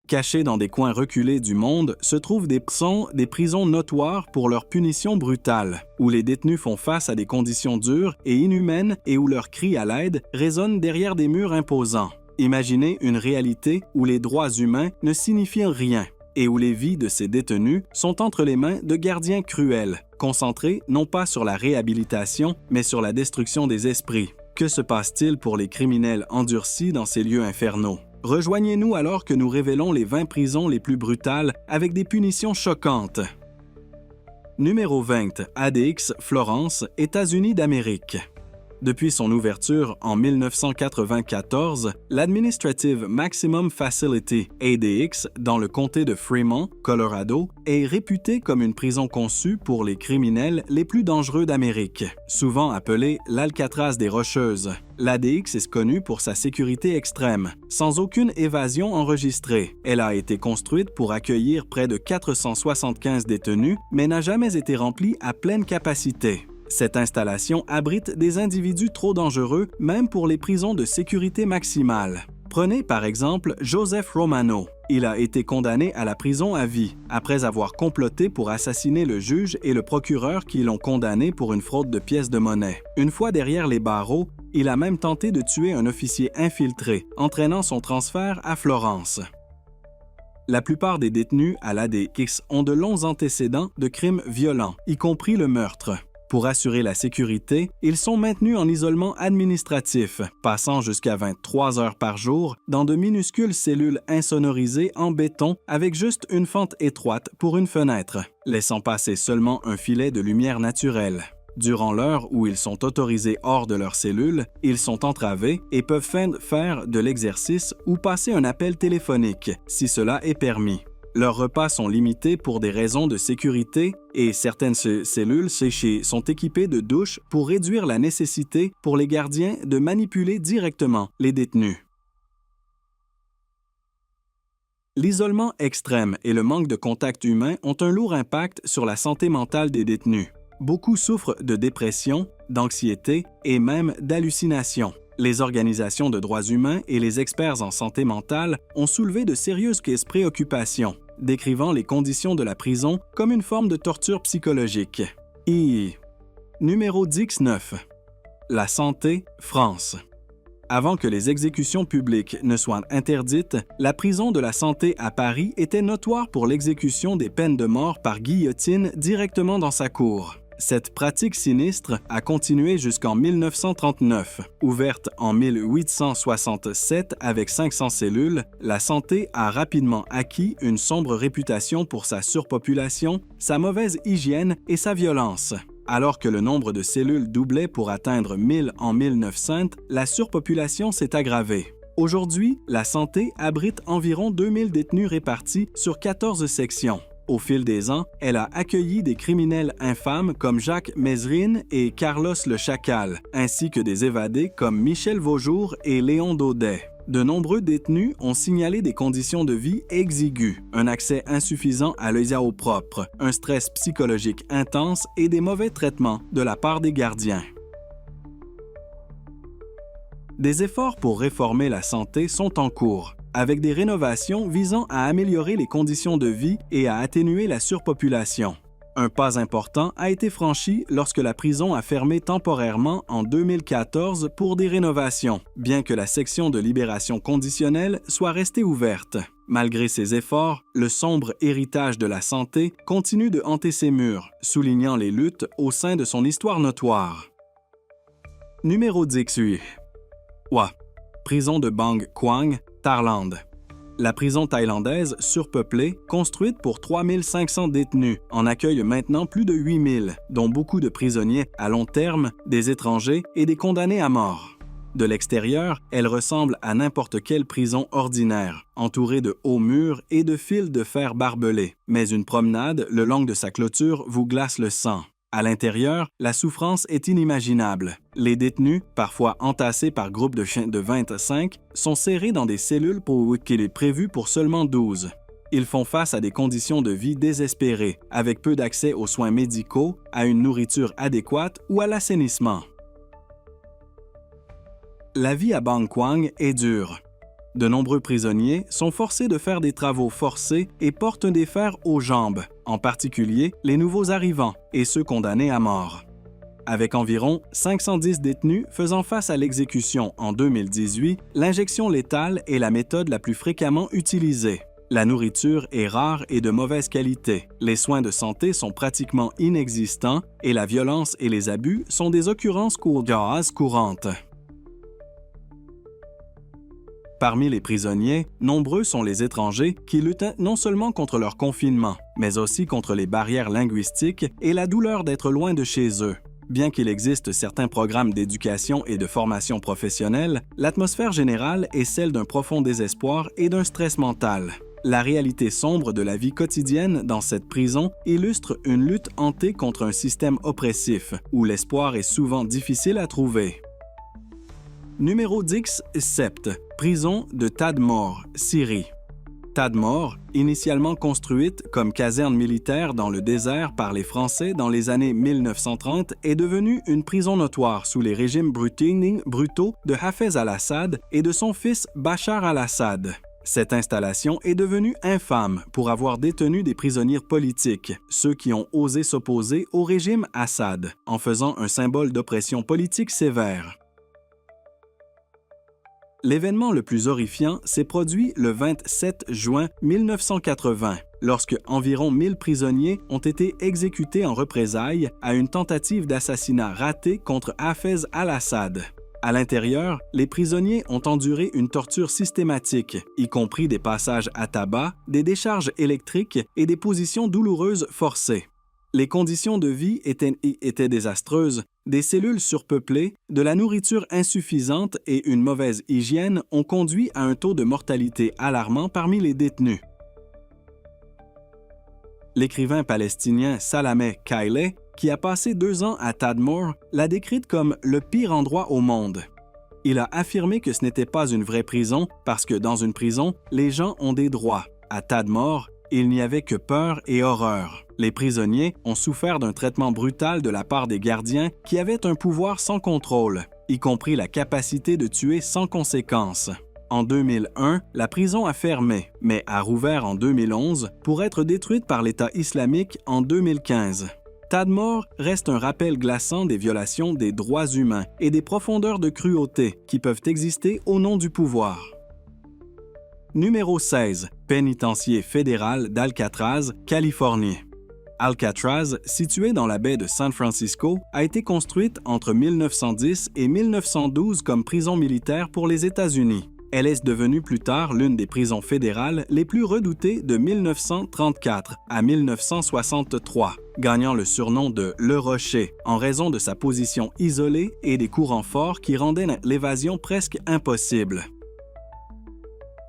Cachées dans des coins reculés du monde se trouvent des prisons notoires pour leur punition brutale, où les détenus font face à des conditions dures et inhumaines et où leurs cris à l'aide résonnent derrière des murs imposants. Imaginez une réalité où les droits humains ne signifient rien et où les vies de ces détenus sont entre les mains de gardiens cruels, concentrés non pas sur la réhabilitation, mais sur la destruction des esprits. Que se passe-t-il pour les criminels endurcis dans ces lieux infernaux? Rejoignez-nous alors que nous révélons les 20 prisons les plus brutales avec des punitions choquantes. Numéro 20. ADX, Florence, États-Unis d'Amérique. Depuis son ouverture en 1994, l'Administrative Maximum Facility, ADX, dans le comté de Fremont, Colorado, est réputée comme une prison conçue pour les criminels les plus dangereux d'Amérique, souvent appelée l'Alcatraz des Rocheuses. L'ADX est connue pour sa sécurité extrême, sans aucune évasion enregistrée. Elle a été construite pour accueillir près de 475 détenus, mais n'a jamais été remplie à pleine capacité. Cette installation abrite des individus trop dangereux, même pour les prisons de sécurité maximale. Prenez par exemple Joseph Romano. Il a été condamné à la prison à vie, après avoir comploté pour assassiner le juge et le procureur qui l'ont condamné pour une fraude de pièces de monnaie. Une fois derrière les barreaux, il a même tenté de tuer un officier infiltré, entraînant son transfert à Florence. La plupart des détenus à l'ADX ont de longs antécédents de crimes violents, y compris le meurtre. Pour assurer la sécurité, ils sont maintenus en isolement administratif, passant jusqu'à 23 heures par jour dans de minuscules cellules insonorisées en béton avec juste une fente étroite pour une fenêtre, laissant passer seulement un filet de lumière naturelle. Durant l'heure où ils sont autorisés hors de leur cellule, ils sont entravés et peuvent faire de l'exercice ou passer un appel téléphonique, si cela est permis. Leurs repas sont limités pour des raisons de sécurité et certaines cellules séchées sont équipées de douches pour réduire la nécessité pour les gardiens de manipuler directement les détenus. L'isolement extrême et le manque de contact humain ont un lourd impact sur la santé mentale des détenus. Beaucoup souffrent de dépression, d'anxiété et même d'hallucinations. Les organisations de droits humains et les experts en santé mentale ont soulevé de sérieuses préoccupations, décrivant les conditions de la prison comme une forme de torture psychologique. Numéro 19. La santé, France. Avant que les exécutions publiques ne soient interdites, la prison de la Santé à Paris était notoire pour l'exécution des peines de mort par guillotine directement dans sa cour. Cette pratique sinistre a continué jusqu'en 1939. Ouverte en 1867 avec 500 cellules, la Santé a rapidement acquis une sombre réputation pour sa surpopulation, sa mauvaise hygiène et sa violence. Alors que le nombre de cellules doublait pour atteindre 1000 en 1900, la surpopulation s'est aggravée. Aujourd'hui, la Santé abrite environ 2000 détenus répartis sur 14 sections. Au fil des ans, elle a accueilli des criminels infâmes comme Jacques Mezrine et Carlos le Chacal, ainsi que des évadés comme Michel Vaujour et Léon Daudet. De nombreux détenus ont signalé des conditions de vie exiguës, un accès insuffisant à l'eau propre, un stress psychologique intense et des mauvais traitements de la part des gardiens. Des efforts pour réformer la santé sont en cours, avec des rénovations visant à améliorer les conditions de vie et à atténuer la surpopulation. Un pas important a été franchi lorsque la prison a fermé temporairement en 2014 pour des rénovations, bien que la section de libération conditionnelle soit restée ouverte. Malgré ces efforts, le sombre héritage de la Santé continue de hanter ses murs, soulignant les luttes au sein de son histoire notoire. Numéro 18. Prison de Bang Kwang, Thaïlande. La prison thaïlandaise, surpeuplée, construite pour 3500 détenus, en accueille maintenant plus de 8000, dont beaucoup de prisonniers à long terme, des étrangers et des condamnés à mort. De l'extérieur, elle ressemble à n'importe quelle prison ordinaire, entourée de hauts murs et de fils de fer barbelés, mais une promenade le long de sa clôture vous glace le sang. À l'intérieur, la souffrance est inimaginable. Les détenus, parfois entassés par groupes de 25, sont serrés dans des cellules qu'il est prévu pour seulement 12. Ils font face à des conditions de vie désespérées, avec peu d'accès aux soins médicaux, à une nourriture adéquate ou à l'assainissement. La vie à Bang Kwang est dure. De nombreux prisonniers sont forcés de faire des travaux forcés et portent des fers aux jambes, en particulier les nouveaux arrivants et ceux condamnés à mort. Avec environ 510 détenus faisant face à l'exécution en 2018, l'injection létale est la méthode la plus fréquemment utilisée. La nourriture est rare et de mauvaise qualité, les soins de santé sont pratiquement inexistants et la violence et les abus sont des occurrences courantes. Parmi les prisonniers, nombreux sont les étrangers qui luttent non seulement contre leur confinement, mais aussi contre les barrières linguistiques et la douleur d'être loin de chez eux. Bien qu'il existe certains programmes d'éducation et de formation professionnelle, l'atmosphère générale est celle d'un profond désespoir et d'un stress mental. La réalité sombre de la vie quotidienne dans cette prison illustre une lutte hantée contre un système oppressif, où l'espoir est souvent difficile à trouver. Numéro 10, Sept, prison de Tadmor, Syrie. Tadmor, initialement construite comme caserne militaire dans le désert par les Français dans les années 1930, est devenue une prison notoire sous les régimes brutaux de Hafez al-Assad et de son fils Bachar al-Assad. Cette installation est devenue infâme pour avoir détenu des prisonniers politiques, ceux qui ont osé s'opposer au régime Assad, en faisant un symbole d'oppression politique sévère. L'événement le plus horrifiant s'est produit le 27 juin 1980, lorsque environ 1000 prisonniers ont été exécutés en représailles à une tentative d'assassinat ratée contre Hafez al-Assad. À l'intérieur, les prisonniers ont enduré une torture systématique, y compris des passages à tabac, des décharges électriques et des positions douloureuses forcées. Les conditions de vie étaient désastreuses, des cellules surpeuplées, de la nourriture insuffisante et une mauvaise hygiène ont conduit à un taux de mortalité alarmant parmi les détenus. L'écrivain palestinien Salameh Kaileh, qui a passé 2 ans à Tadmor, l'a décrite comme le pire endroit au monde. Il a affirmé que ce n'était pas une vraie prison parce que dans une prison, les gens ont des droits. À Tadmor, il n'y avait que peur et horreur. Les prisonniers ont souffert d'un traitement brutal de la part des gardiens qui avaient un pouvoir sans contrôle, y compris la capacité de tuer sans conséquence. En 2001, la prison a fermé, mais a rouvert en 2011 pour être détruite par l'État islamique en 2015. Tadmor reste un rappel glaçant des violations des droits humains et des profondeurs de cruauté qui peuvent exister au nom du pouvoir. Numéro 16, pénitencier fédéral d'Alcatraz, Californie. Alcatraz, située dans la baie de San Francisco, a été construite entre 1910 et 1912 comme prison militaire pour les États-Unis. Elle est devenue plus tard l'une des prisons fédérales les plus redoutées de 1934 à 1963, gagnant le surnom de « Le Rocher » en raison de sa position isolée et des courants forts qui rendaient l'évasion presque impossible.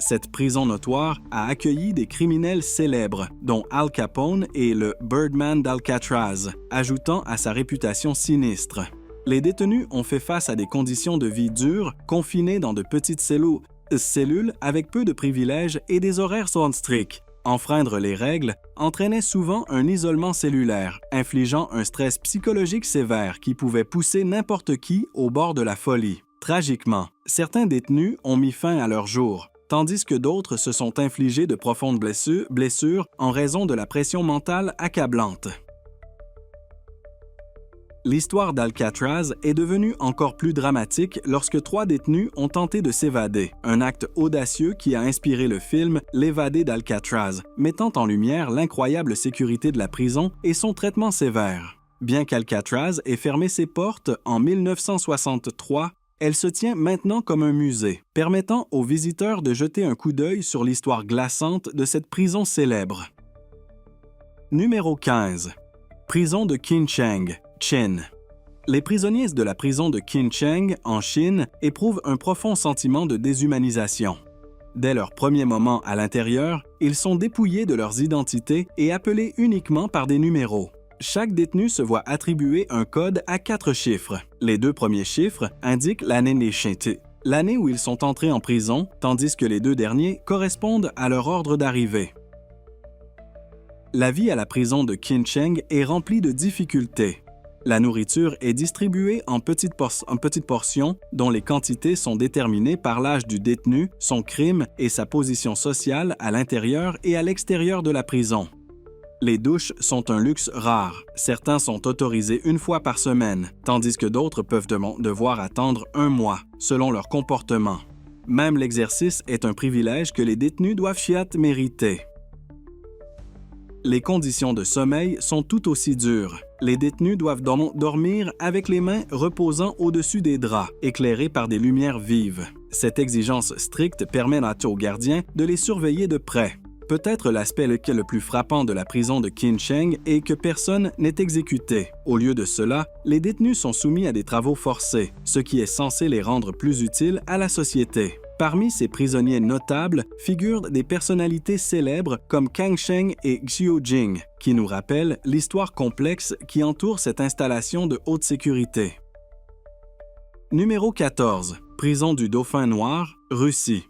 Cette prison notoire a accueilli des criminels célèbres, dont Al Capone et le Birdman d'Alcatraz, ajoutant à sa réputation sinistre. Les détenus ont fait face à des conditions de vie dures, confinés dans de petites cellules avec peu de privilèges et des horaires stricts. Enfreindre les règles entraînait souvent un isolement cellulaire, infligeant un stress psychologique sévère qui pouvait pousser n'importe qui au bord de la folie. Tragiquement, certains détenus ont mis fin à leur jour, tandis que d'autres se sont infligés de profondes blessures en raison de la pression mentale accablante. L'histoire d'Alcatraz est devenue encore plus dramatique lorsque 3 détenus ont tenté de s'évader, un acte audacieux qui a inspiré le film L'Évadé d'Alcatraz, mettant en lumière l'incroyable sécurité de la prison et son traitement sévère. Bien qu'Alcatraz ait fermé ses portes en 1963, elle se tient maintenant comme un musée, permettant aux visiteurs de jeter un coup d'œil sur l'histoire glaçante de cette prison célèbre. Numéro 15. Prison de Qincheng, Chine. Les prisonniers de la prison de Qincheng, en Chine, éprouvent un profond sentiment de déshumanisation. Dès leur premier moment à l'intérieur, ils sont dépouillés de leurs identités et appelés uniquement par des numéros. Chaque détenu se voit attribuer un code à 4 chiffres. Les 2 premiers chiffres indiquent l'année où ils sont entrés en prison, tandis que les 2 derniers correspondent à leur ordre d'arrivée. La vie à la prison de Qincheng est remplie de difficultés. La nourriture est distribuée en petites portions dont les quantités sont déterminées par l'âge du détenu, son crime et sa position sociale à l'intérieur et à l'extérieur de la prison. Les douches sont un luxe rare. Certains sont autorisés une fois par semaine, tandis que d'autres peuvent devoir attendre 1 mois, selon leur comportement. Même l'exercice est un privilège que les détenus doivent mériter. Les conditions de sommeil sont tout aussi dures. Les détenus doivent dormir avec les mains reposant au-dessus des draps, éclairés par des lumières vives. Cette exigence stricte permet aux gardiens de les surveiller de près. Peut-être l'aspect le plus frappant de la prison de Kinh Cheng est que personne n'est exécuté. Au lieu de cela, les détenus sont soumis à des travaux forcés, ce qui est censé les rendre plus utiles à la société. Parmi ces prisonniers notables figurent des personnalités célèbres comme Kang Sheng et Xiu Jing, qui nous rappellent l'histoire complexe qui entoure cette installation de haute sécurité. Numéro 14. Prison du Dauphin Noir, Russie.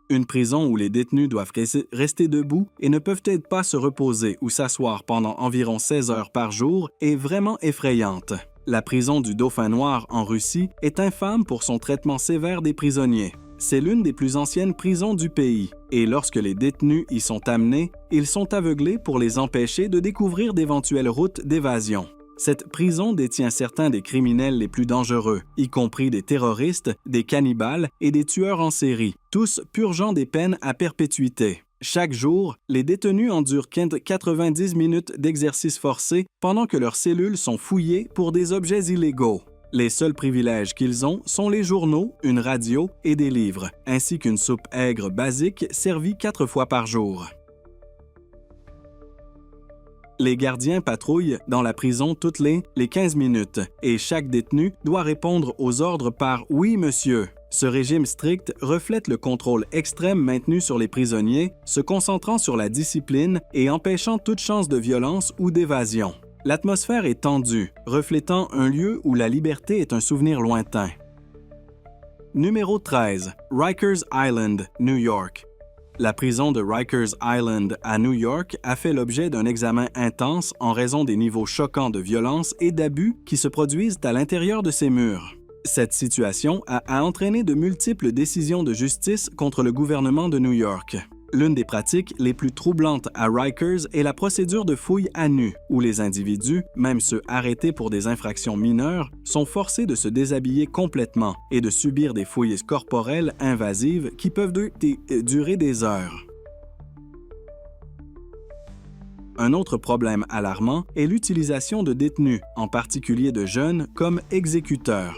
Une prison où les détenus doivent rester debout et ne peuvent pas se reposer ou s'asseoir pendant environ 16 heures par jour est vraiment effrayante. La prison du Dauphin Noir en Russie est infâme pour son traitement sévère des prisonniers. C'est l'une des plus anciennes prisons du pays, et lorsque les détenus y sont amenés, ils sont aveuglés pour les empêcher de découvrir d'éventuelles routes d'évasion. Cette prison détient certains des criminels les plus dangereux, y compris des terroristes, des cannibales et des tueurs en série, tous purgeant des peines à perpétuité. Chaque jour, les détenus endurent 90 minutes d'exercice forcé pendant que leurs cellules sont fouillées pour des objets illégaux. Les seuls privilèges qu'ils ont sont les journaux, une radio et des livres, ainsi qu'une soupe aigre basique servie 4 fois par jour. Les gardiens patrouillent dans la prison toutes les 15 minutes et chaque détenu doit répondre aux ordres par « Oui, monsieur ». Ce régime strict reflète le contrôle extrême maintenu sur les prisonniers, se concentrant sur la discipline et empêchant toute chance de violence ou d'évasion. L'atmosphère est tendue, reflétant un lieu où la liberté est un souvenir lointain. Numéro 13. Rikers Island, New York. La prison de Rikers Island à New York a fait l'objet d'un examen intense en raison des niveaux choquants de violence et d'abus qui se produisent à l'intérieur de ses murs. Cette situation a entraîné de multiples décisions de justice contre le gouvernement de New York. L'une des pratiques les plus troublantes à Rikers est la procédure de fouille à nu, où les individus, même ceux arrêtés pour des infractions mineures, sont forcés de se déshabiller complètement et de subir des fouilles corporelles invasives qui peuvent durer des heures. Un autre problème alarmant est l'utilisation de détenus, en particulier de jeunes, comme exécuteurs.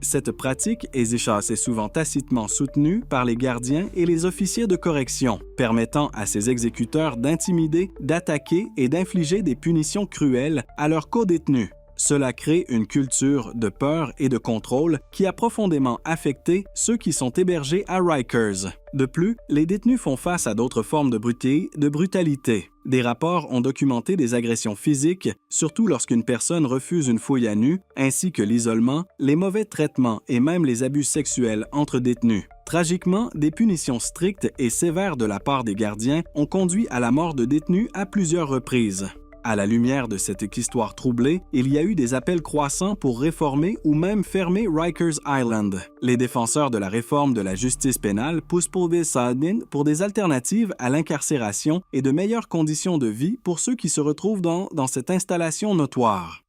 Cette pratique est souvent tacitement soutenue par les gardiens et les officiers de correction, permettant à ces exécuteurs d'intimider, d'attaquer et d'infliger des punitions cruelles à leurs codétenus. Cela crée une culture de peur et de contrôle qui a profondément affecté ceux qui sont hébergés à Rikers. De plus, les détenus font face à d'autres formes de brutalité. Des rapports ont documenté des agressions physiques, surtout lorsqu'une personne refuse une fouille à nu, ainsi que l'isolement, les mauvais traitements et même les abus sexuels entre détenus. Tragiquement, des punitions strictes et sévères de la part des gardiens ont conduit à la mort de détenus à plusieurs reprises. À la lumière de cette histoire troublée, il y a eu des appels croissants pour réformer ou même fermer Rikers Island. Les défenseurs de la réforme de la justice pénale poussent pour des alternatives à l'incarcération et de meilleures conditions de vie pour ceux qui se retrouvent dans cette installation notoire.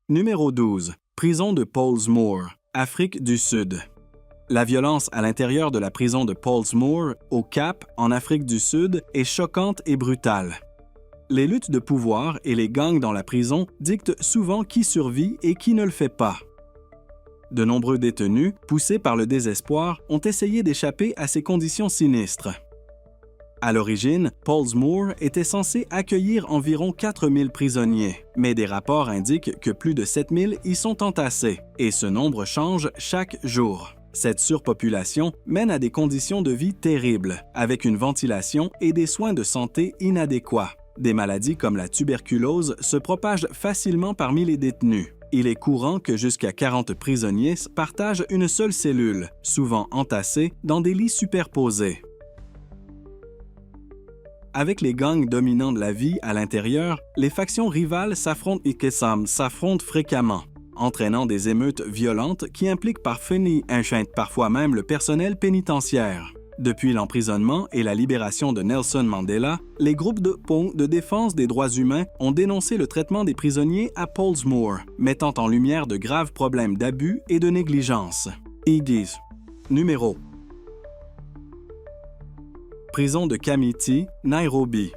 Numéro 12. Prison de Pollsmoor, Afrique du Sud. La violence à l'intérieur de la prison de Pollsmoor, au Cap, en Afrique du Sud, est choquante et brutale. Les luttes de pouvoir et les gangs dans la prison dictent souvent qui survit et qui ne le fait pas. De nombreux détenus, poussés par le désespoir, ont essayé d'échapper à ces conditions sinistres. À l'origine, Pollsmoor était censé accueillir environ 4000 prisonniers, mais des rapports indiquent que plus de 7000 y sont entassés, et ce nombre change chaque jour. Cette surpopulation mène à des conditions de vie terribles, avec une ventilation et des soins de santé inadéquats. Des maladies comme la tuberculose se propagent facilement parmi les détenus. Il est courant que jusqu'à 40 prisonniers partagent une seule cellule, souvent entassés dans des lits superposés. Avec les gangs dominants de la vie à l'intérieur, les factions rivales s'affrontent fréquemment, entraînant des émeutes violentes qui impliquent parfois même le personnel pénitentiaire. Depuis l'emprisonnement et la libération de Nelson Mandela, les groupes de défense des droits humains ont dénoncé le traitement des prisonniers à Pollsmoor, mettant en lumière de graves problèmes d'abus et de négligence. Ils Numéro. Prison de Kamiti, Nairobi.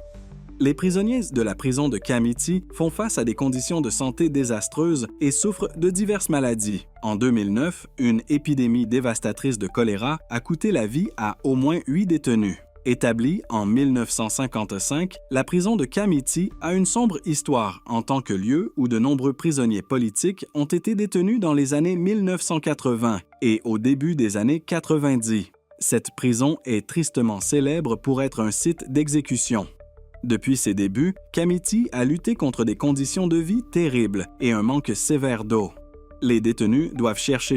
Les prisonniers de la prison de Kamiti font face à des conditions de santé désastreuses et souffrent de diverses maladies. En 2009, une épidémie dévastatrice de choléra a coûté la vie à au moins 8 détenus. Établie en 1955, la prison de Kamiti a une sombre histoire en tant que lieu où de nombreux prisonniers politiques ont été détenus dans les années 1980 et au début des années 90. Cette prison est tristement célèbre pour être un site d'exécution. Depuis ses débuts, Kamiti a lutté contre des conditions de vie terribles et un manque sévère d'eau. Les détenus doivent chercher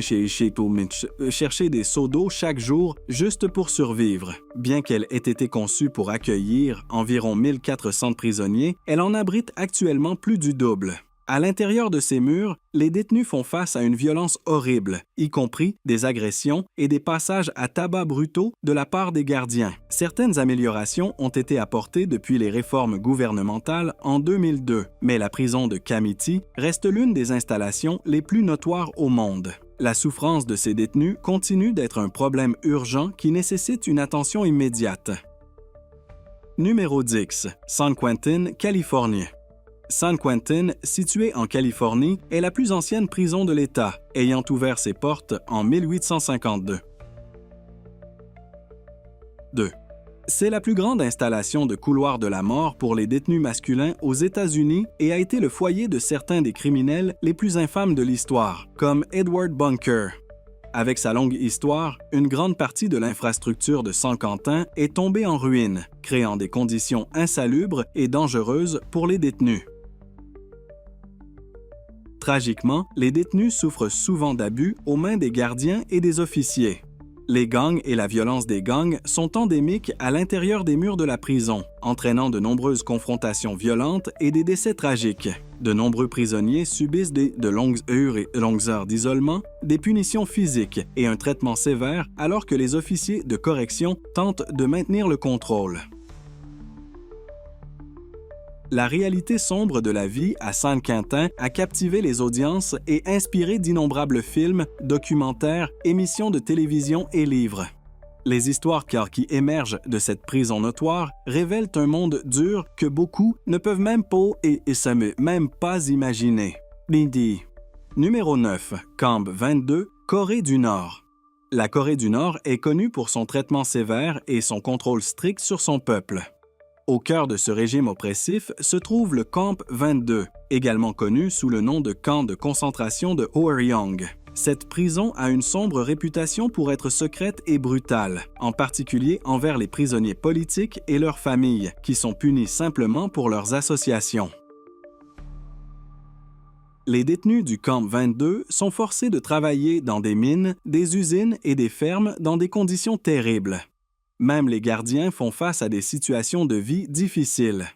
des seaux d'eau chaque jour juste pour survivre. Bien qu'elle ait été conçue pour accueillir environ 1400 prisonniers, elle en abrite actuellement plus du double. À l'intérieur de ces murs, les détenus font face à une violence horrible, y compris des agressions et des passages à tabac brutaux de la part des gardiens. Certaines améliorations ont été apportées depuis les réformes gouvernementales en 2002, mais la prison de Kamiti reste l'une des installations les plus notoires au monde. La souffrance de ces détenus continue d'être un problème urgent qui nécessite une attention immédiate. Numéro 10. San Quentin, Californie. San Quentin, située en Californie, est la plus ancienne prison de l'État, ayant ouvert ses portes en 1852. 2. C'est la plus grande installation de couloirs de la mort pour les détenus masculins aux États-Unis et a été le foyer de certains des criminels les plus infâmes de l'histoire, comme Edward Bunker. Avec sa longue histoire, une grande partie de l'infrastructure de San Quentin est tombée en ruine, créant des conditions insalubres et dangereuses pour les détenus. Tragiquement, les détenus souffrent souvent d'abus aux mains des gardiens et des officiers. Les gangs et la violence des gangs sont endémiques à l'intérieur des murs de la prison, entraînant de nombreuses confrontations violentes et des décès tragiques. De nombreux prisonniers subissent de longues heures d'isolement, des punitions physiques et un traitement sévère alors que les officiers de correction tentent de maintenir le contrôle. La réalité sombre de la vie à San Quentin a captivé les audiences et inspiré d'innombrables films, documentaires, émissions de télévision et livres. Les histoires qui émergent de cette prison notoire révèlent un monde dur que beaucoup ne peuvent même pas imaginer. Numéro 9. Camp 22, Corée du Nord. La Corée du Nord est connue pour son traitement sévère et son contrôle strict sur son peuple. Au cœur de ce régime oppressif se trouve le Camp 22, également connu sous le nom de camp de concentration de Hwaryong. Cette prison a une sombre réputation pour être secrète et brutale, en particulier envers les prisonniers politiques et leurs familles, qui sont punis simplement pour leurs associations. Les détenus du Camp 22 sont forcés de travailler dans des mines, des usines et des fermes dans des conditions terribles. Même les gardiens font face à des situations de vie difficiles.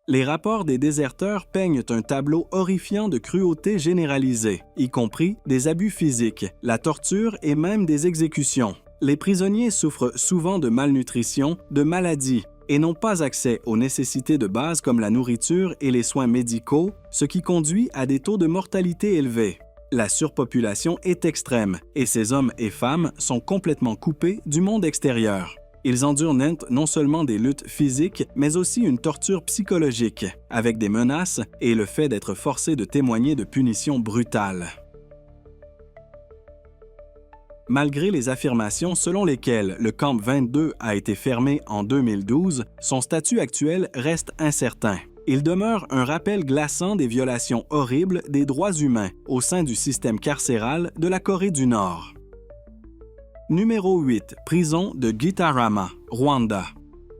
Les rapports des déserteurs peignent un tableau horrifiant de cruauté généralisée, y compris des abus physiques, la torture et même des exécutions. Les prisonniers souffrent souvent de malnutrition, de maladies et n'ont pas accès aux nécessités de base comme la nourriture et les soins médicaux, ce qui conduit à des taux de mortalité élevés. La surpopulation est extrême et ces hommes et femmes sont complètement coupés du monde extérieur. Ils endurent non seulement des luttes physiques, mais aussi une torture psychologique, avec des menaces et le fait d'être forcés de témoigner de punitions brutales. Malgré les affirmations selon lesquelles le Camp 22 a été fermé en 2012, son statut actuel reste incertain. Il demeure un rappel glaçant des violations horribles des droits humains au sein du système carcéral de la Corée du Nord. Numéro 8. Prison de Gitarama, Rwanda.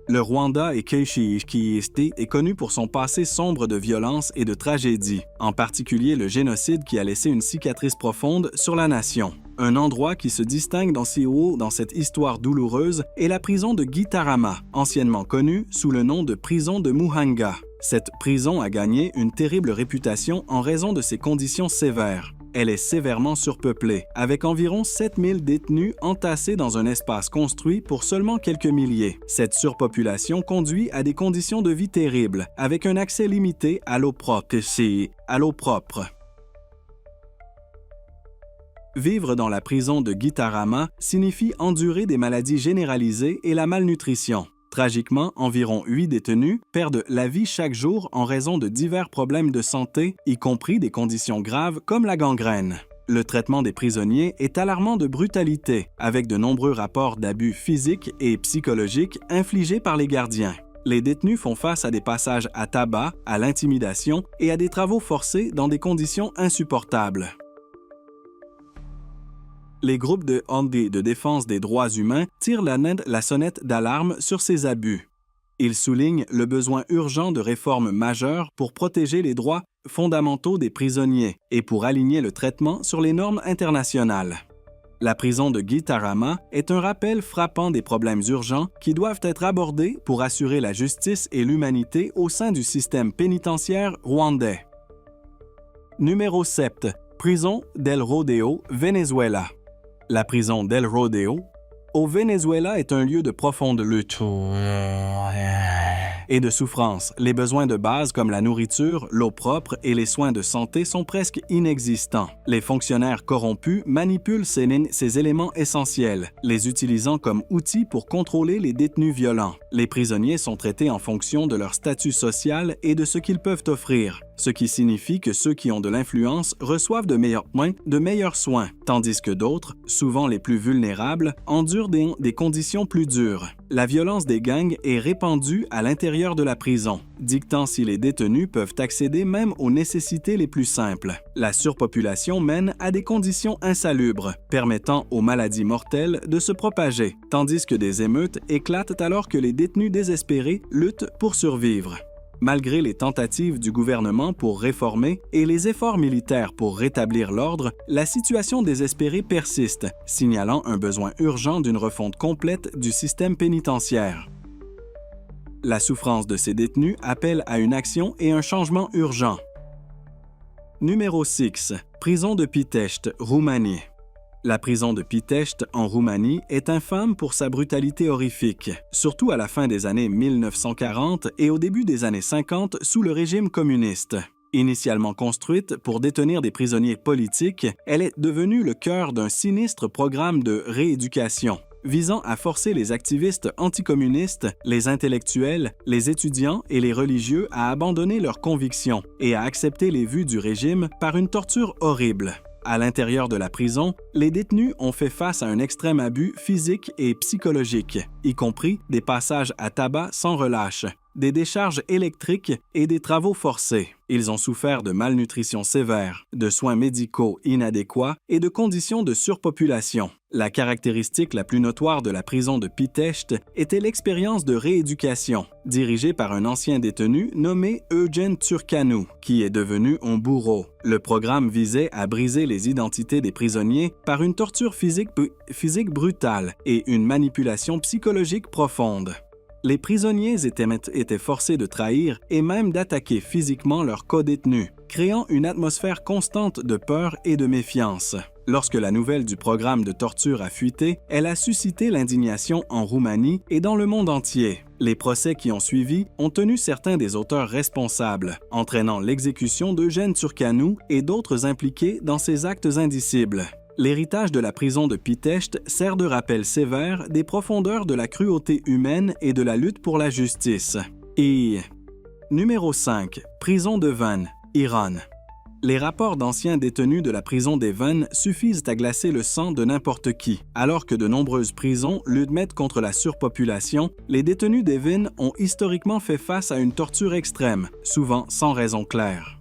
Le Rwanda est connu pour son passé sombre de violence et de tragédie, en particulier le génocide qui a laissé une cicatrice profonde sur la nation. Un endroit qui se distingue dans cette histoire douloureuse est la prison de Gitarama, anciennement connue sous le nom de prison de Muhanga. Cette prison a gagné une terrible réputation en raison de ses conditions sévères. Elle est sévèrement surpeuplée, avec environ 7000 détenus entassés dans un espace construit pour seulement quelques milliers. Cette surpopulation conduit à des conditions de vie terribles, avec un accès limité à l'eau propre. Vivre dans la prison de Gitarama signifie endurer des maladies généralisées et la malnutrition. Tragiquement, environ 8 détenus perdent la vie chaque jour en raison de divers problèmes de santé, y compris des conditions graves comme la gangrène. Le traitement des prisonniers est alarmant de brutalité, avec de nombreux rapports d'abus physiques et psychologiques infligés par les gardiens. Les détenus font face à des passages à tabac, à l'intimidation et à des travaux forcés dans des conditions insupportables. Les groupes de ONG de défense des droits humains tirent la sonnette d'alarme sur ces abus. Ils soulignent le besoin urgent de réformes majeures pour protéger les droits fondamentaux des prisonniers et pour aligner le traitement sur les normes internationales. La prison de Gitarama est un rappel frappant des problèmes urgents qui doivent être abordés pour assurer la justice et l'humanité au sein du système pénitentiaire rwandais. Numéro 7. Prison del Rodeo, Venezuela. La prison d'El Rodeo, au Venezuela, est un lieu de profonde lutte et de souffrance. Les besoins de base comme la nourriture, l'eau propre et les soins de santé sont presque inexistants. Les fonctionnaires corrompus manipulent ces éléments essentiels, les utilisant comme outils pour contrôler les détenus violents. Les prisonniers sont traités en fonction de leur statut social et de ce qu'ils peuvent offrir, ce qui signifie que ceux qui ont de l'influence reçoivent de meilleurs soins, tandis que d'autres, souvent les plus vulnérables, endurent des conditions plus dures. La violence des gangs est répandue à l'intérieur de la prison, dictant si les détenus peuvent accéder même aux nécessités les plus simples. La surpopulation mène à des conditions insalubres, permettant aux maladies mortelles de se propager, tandis que des émeutes éclatent alors que les détenus désespérés luttent pour survivre. Malgré les tentatives du gouvernement pour réformer et les efforts militaires pour rétablir l'ordre, la situation désespérée persiste, signalant un besoin urgent d'une refonte complète du système pénitentiaire. La souffrance de ces détenus appelle à une action et un changement urgent. Numéro 6. Prison de Pitești, Roumanie. La prison de Pitești, en Roumanie, est infâme pour sa brutalité horrifique, surtout à la fin des années 1940 et au début des années 50 sous le régime communiste. Initialement construite pour détenir des prisonniers politiques, elle est devenue le cœur d'un sinistre programme de rééducation, visant à forcer les activistes anticommunistes, les intellectuels, les étudiants et les religieux à abandonner leurs convictions et à accepter les vues du régime par une torture horrible. À l'intérieur de la prison, les détenus ont fait face à un extrême abus physique et psychologique, y compris des passages à tabac sans relâche, des décharges électriques et des travaux forcés. Ils ont souffert de malnutrition sévère, de soins médicaux inadéquats et de conditions de surpopulation. La caractéristique la plus notoire de la prison de Pitești était l'expérience de rééducation, dirigée par un ancien détenu nommé Eugen Turcanu, qui est devenu un bourreau. Le programme visait à briser les identités des prisonniers par une torture physique brutale et une manipulation psychologique profonde. Les prisonniers étaient forcés de trahir et même d'attaquer physiquement leurs codétenus, créant une atmosphère constante de peur et de méfiance. Lorsque la nouvelle du programme de torture a fuité, elle a suscité l'indignation en Roumanie et dans le monde entier. Les procès qui ont suivi ont tenu certains des auteurs responsables, entraînant l'exécution d'Eugen Turcanu et d'autres impliqués dans ces actes indicibles. L'héritage de la prison de Pitești sert de rappel sévère des profondeurs de la cruauté humaine et de la lutte pour la justice. Et numéro 5. Prison de Van, Iran. Les rapports d'anciens détenus de la prison des Van suffisent à glacer le sang de n'importe qui. Alors que de nombreuses prisons luttent contre la surpopulation, les détenus des Van ont historiquement fait face à une torture extrême, souvent sans raison claire.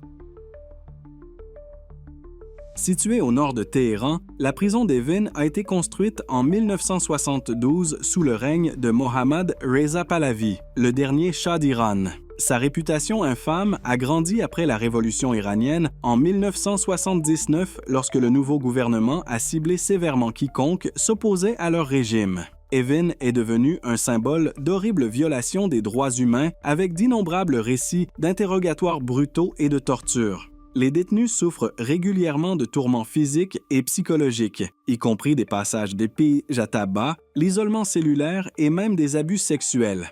Située au nord de Téhéran, la prison d'Evin a été construite en 1972 sous le règne de Mohammad Reza Pahlavi, le dernier Shah d'Iran. Sa réputation infâme a grandi après la révolution iranienne en 1979 lorsque le nouveau gouvernement a ciblé sévèrement quiconque s'opposait à leur régime. Evin est devenu un symbole d'horribles violations des droits humains avec d'innombrables récits d'interrogatoires brutaux et de tortures. Les détenus souffrent régulièrement de tourments physiques et psychologiques, y compris des passages d'épées à tabac, l'isolement cellulaire et même des abus sexuels.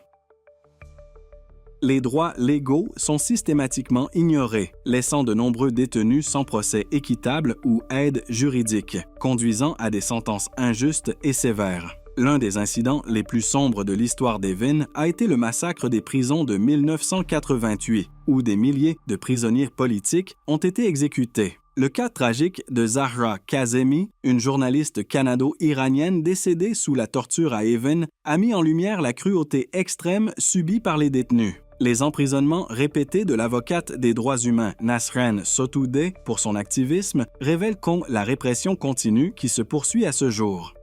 Les droits légaux sont systématiquement ignorés, laissant de nombreux détenus sans procès équitable ou aide juridique, conduisant à des sentences injustes et sévères. L'un des incidents les plus sombres de l'histoire d'Evin a été le massacre des prisons de 1988, où des milliers de prisonniers politiques ont été exécutés. Le cas tragique de Zahra Kazemi, une journaliste canado-iranienne décédée sous la torture à Evin, a mis en lumière la cruauté extrême subie par les détenus. Les emprisonnements répétés de l'avocate des droits humains Nasrin Sotoudeh pour son activisme révèlent la répression continue qui se poursuit à ce jour.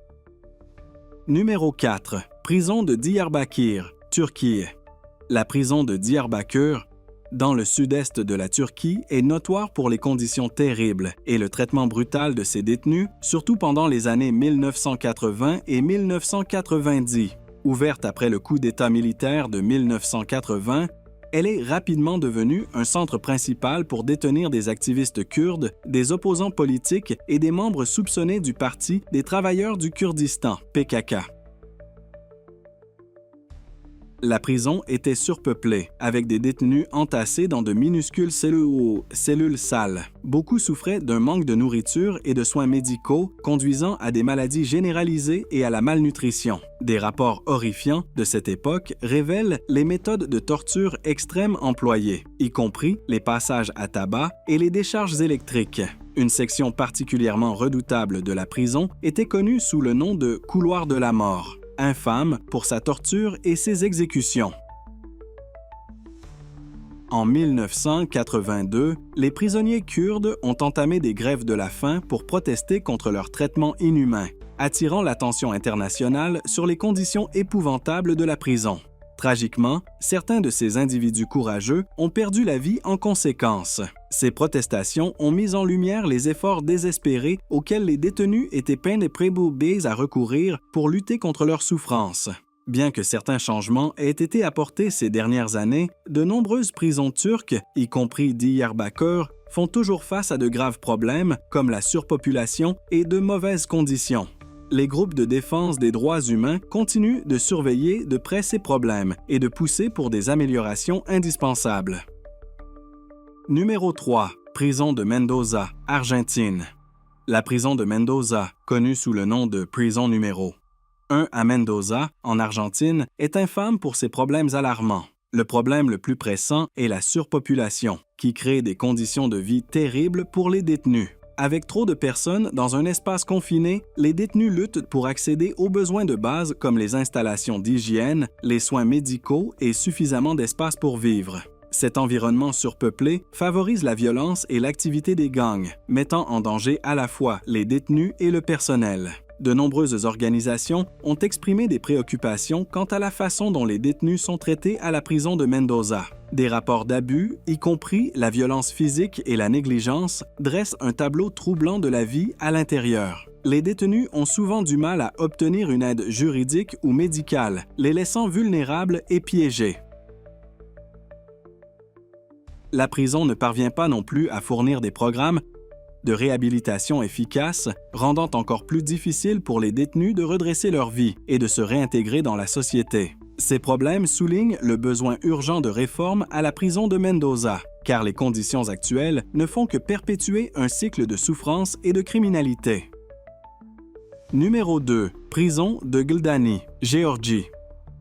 Numéro 4. Prison de Diyarbakır, Turquie. La prison de Diyarbakır, dans le sud-est de la Turquie, est notoire pour les conditions terribles et le traitement brutal de ses détenus, surtout pendant les années 1980 et 1990. Ouverte après le coup d'État militaire de 1980, elle est rapidement devenue un centre principal pour détenir des activistes kurdes, des opposants politiques et des membres soupçonnés du Parti des travailleurs du Kurdistan, PKK. La prison était surpeuplée, avec des détenus entassés dans de minuscules cellules sales. Beaucoup souffraient d'un manque de nourriture et de soins médicaux, conduisant à des maladies généralisées et à la malnutrition. Des rapports horrifiants de cette époque révèlent les méthodes de torture extrêmes employées, y compris les passages à tabac et les décharges électriques. Une section particulièrement redoutable de la prison était connue sous le nom de « couloir de la mort », infâme pour sa torture et ses exécutions. En 1982, les prisonniers kurdes ont entamé des grèves de la faim pour protester contre leur traitement inhumain, attirant l'attention internationale sur les conditions épouvantables de la prison. Tragiquement, certains de ces individus courageux ont perdu la vie en conséquence. Ces protestations ont mis en lumière les efforts désespérés auxquels les détenus étaient préoccupés à recourir pour lutter contre leurs souffrances. Bien que certains changements aient été apportés ces dernières années, de nombreuses prisons turques, y compris Diyarbakır, font toujours face à de graves problèmes comme la surpopulation et de mauvaises conditions. Les groupes de défense des droits humains continuent de surveiller de près ces problèmes et de pousser pour des améliorations indispensables. Numéro 3. Prison de Mendoza, Argentine. La prison de Mendoza, connue sous le nom de prison numéro 1 à Mendoza, en Argentine, est infâme pour ses problèmes alarmants. Le problème le plus pressant est la surpopulation, qui crée des conditions de vie terribles pour les détenus. Avec trop de personnes dans un espace confiné, les détenus luttent pour accéder aux besoins de base comme les installations d'hygiène, les soins médicaux et suffisamment d'espace pour vivre. Cet environnement surpeuplé favorise la violence et l'activité des gangs, mettant en danger à la fois les détenus et le personnel. De nombreuses organisations ont exprimé des préoccupations quant à la façon dont les détenus sont traités à la prison de Mendoza. Des rapports d'abus, y compris la violence physique et la négligence, dressent un tableau troublant de la vie à l'intérieur. Les détenus ont souvent du mal à obtenir une aide juridique ou médicale, les laissant vulnérables et piégés. La prison ne parvient pas non plus à fournir des programmes de réhabilitation efficaces, rendant encore plus difficile pour les détenus de redresser leur vie et de se réintégrer dans la société. Ces problèmes soulignent le besoin urgent de réforme à la prison de Mendoza, car les conditions actuelles ne font que perpétuer un cycle de souffrance et de criminalité. Numéro 2. Prison de Gldani, Géorgie.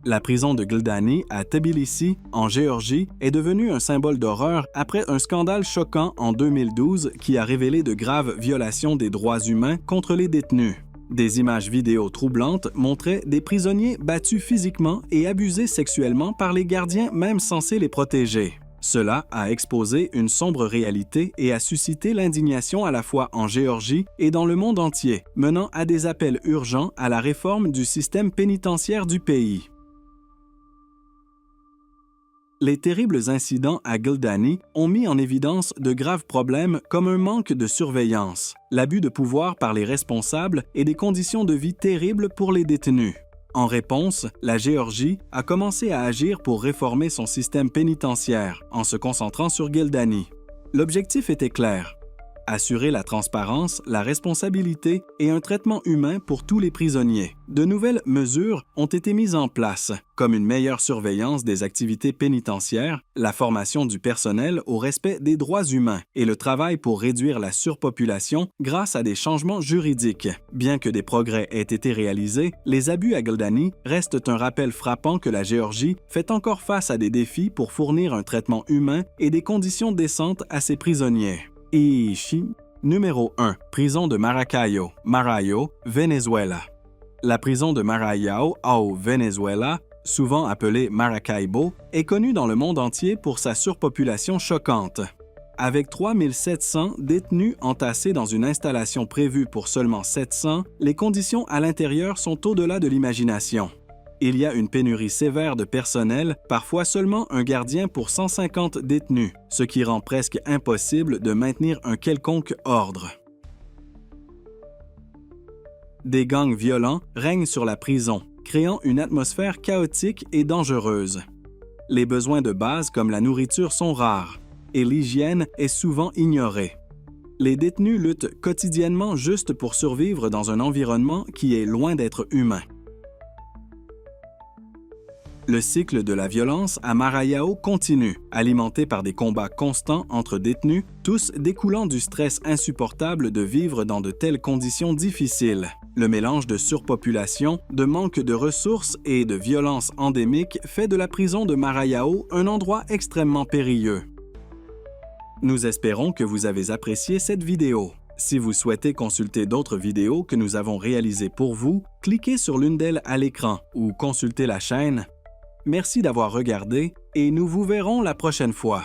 La prison de Gldani à Tbilissi, en Géorgie, est devenue un symbole d'horreur après un scandale choquant en 2012 qui a révélé de graves violations des droits humains contre les détenus. Des images vidéo troublantes montraient des prisonniers battus physiquement et abusés sexuellement par les gardiens même censés les protéger. Cela a exposé une sombre réalité et a suscité l'indignation à la fois en Géorgie et dans le monde entier, menant à des appels urgents à la réforme du système pénitentiaire du pays. Les terribles incidents à Guildani ont mis en évidence de graves problèmes comme un manque de surveillance, l'abus de pouvoir par les responsables et des conditions de vie terribles pour les détenus. En réponse, la Géorgie a commencé à agir pour réformer son système pénitentiaire en se concentrant sur Guildani. L'objectif était clair: assurer la transparence, la responsabilité et un traitement humain pour tous les prisonniers. De nouvelles mesures ont été mises en place, comme une meilleure surveillance des activités pénitentiaires, la formation du personnel au respect des droits humains et le travail pour réduire la surpopulation grâce à des changements juridiques. Bien que des progrès aient été réalisés, les abus à Guildani restent un rappel frappant que la Géorgie fait encore face à des défis pour fournir un traitement humain et des conditions décentes à ses prisonniers. Numéro 1. Prison de Maracaibo, Venezuela. La prison de Maracaibo au Venezuela, souvent appelée Maracaibo, est connue dans le monde entier pour sa surpopulation choquante. Avec 3700 détenus entassés dans une installation prévue pour seulement 700, les conditions à l'intérieur sont au-delà de l'imagination. Il y a une pénurie sévère de personnel, parfois seulement un gardien pour 150 détenus, ce qui rend presque impossible de maintenir un quelconque ordre. Des gangs violents règnent sur la prison, créant une atmosphère chaotique et dangereuse. Les besoins de base comme la nourriture sont rares, et l'hygiène est souvent ignorée. Les détenus luttent quotidiennement juste pour survivre dans un environnement qui est loin d'être humain. Le cycle de la violence à Maracaibo continue, alimenté par des combats constants entre détenus, tous découlant du stress insupportable de vivre dans de telles conditions difficiles. Le mélange de surpopulation, de manque de ressources et de violence endémique fait de la prison de Maracaibo un endroit extrêmement périlleux. Nous espérons que vous avez apprécié cette vidéo. Si vous souhaitez consulter d'autres vidéos que nous avons réalisées pour vous, cliquez sur l'une d'elles à l'écran ou consultez la chaîne. Merci d'avoir regardé et nous vous verrons la prochaine fois.